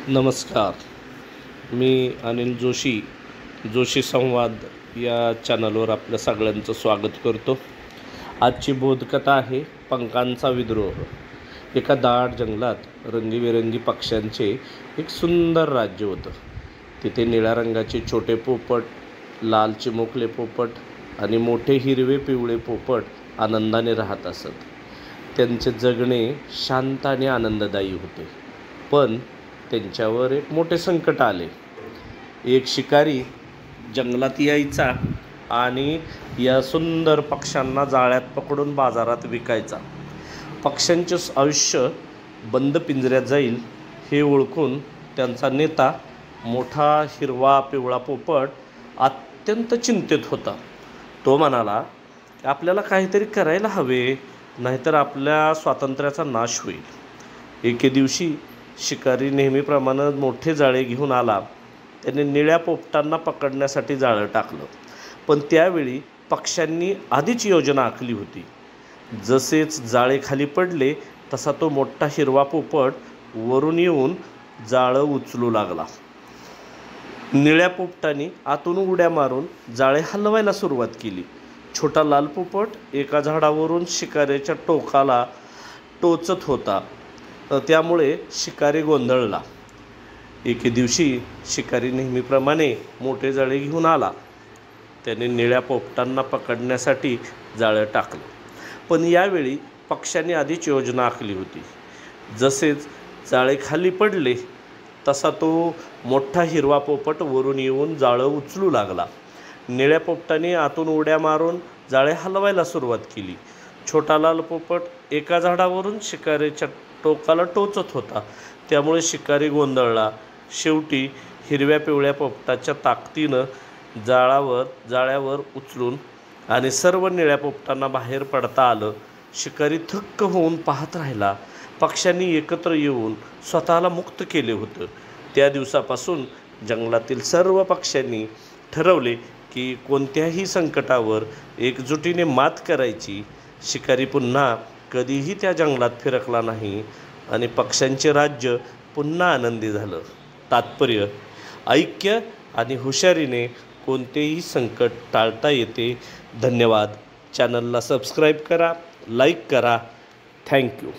नमस्कार. मी अनिल जोशी, जोशी संवाद या चॅनलवर आपल्या सगळ्यांचं स्वागत करतो. आजची बोधकथा आहे पंखांचा विद्रोह. एका दाट जंगलात रंगीबेरंगी पक्ष्यांचे एक सुंदर राज्य होतं. तिथे निळ्या रंगाचे छोटे पोपट, लाल चिमुकले पोपट आणि मोठे हिरवे पिवळे पोपट आनंदाने राहत असत. त्यांचे जगणे शांत आणि आनंददायी होते. पण त्यांच्यावर एक मोठे संकट आले. एक शिकारी जंगलात यायचा आणि या सुंदर पक्ष्यांना जाळ्यात पकडून बाजारात विकायचा. पक्ष्यांचे आयुष्य बंद पिंजऱ्यात जाईल हे ओळखून त्यांचा नेता, मोठा हिरवा पिवळा पोपट, अत्यंत चिंतेत होता. तो म्हणाला, आपल्याला काहीतरी करायला हवे, नाहीतर आपल्या स्वातंत्र्याचा नाश होईल. एके दिवशी शिकारी नेहमीप्रमाणे मोठे जाळे घेऊन आला. त्याने निळ्या पोपटांना पकडण्यासाठी जाळं टाकलं. पण त्यावेळी पक्ष्यांनी आधीच योजना आखली होती. जसेच जाळे खाली पडले तसा तो मोठा हिरवा पोपट वरून येऊन जाळं उचलू लागला. निळ्या पोपटाने आतून उड्या मारून जाळे हलवायला सुरुवात केली. छोटा लाल पोपट एका झाडावरून शिकारीच्या टोकाला टोचत होता. त्यामुळे शिकारी गोंधळला. एके दिवशी शिकारी नेहमीप्रमाणे मोठे जाळे घेऊन आला. त्याने निळ्या पोपटांना पकडण्यासाठी जाळं टाकलं. पण यावेळी पक्ष्यांनी आधीच योजना आखली होती. जसेच जाळे खाली पडले तसा तो मोठा हिरवा पोपट वरून येऊन जाळं उचलू लागला. निळ्या पोपटाने आतून उड्या मारून जाळे हलवायला सुरुवात केली. छोटा लाल पोपट एका झाडावरून शिकारीच्या टोकाला टोचत होता. त्यामुळे शिकारी गोंधळला. शेवटी हिरव्या पिवळ्या पोपटाच्या ताकदीनं जाळ्यावर उचलून आणि सर्व निळ्या पोपटांना बाहेर पडता आलं. शिकारी थक्क होऊन पाहत राहिला. पक्ष्यांनी एकत्र येऊन स्वतःला मुक्त केले होतं. त्या दिवसापासून जंगलातील सर्व पक्ष्यांनी ठरवले की कोणत्याही संकटावर एकजुटीने मात करायची. शिकारी पुन्हा कधीही त्या जंगलात फिरकला नाही आणि पक्ष्यांचे राज्य पुन्हा आनंदी झालं. तात्पर्य: ऐक्य आणि हुशारीने कोणतेही संकट टाळता येते. धन्यवाद. चॅनलला सबस्क्राईब करा, लाईक करा. थँक्यू.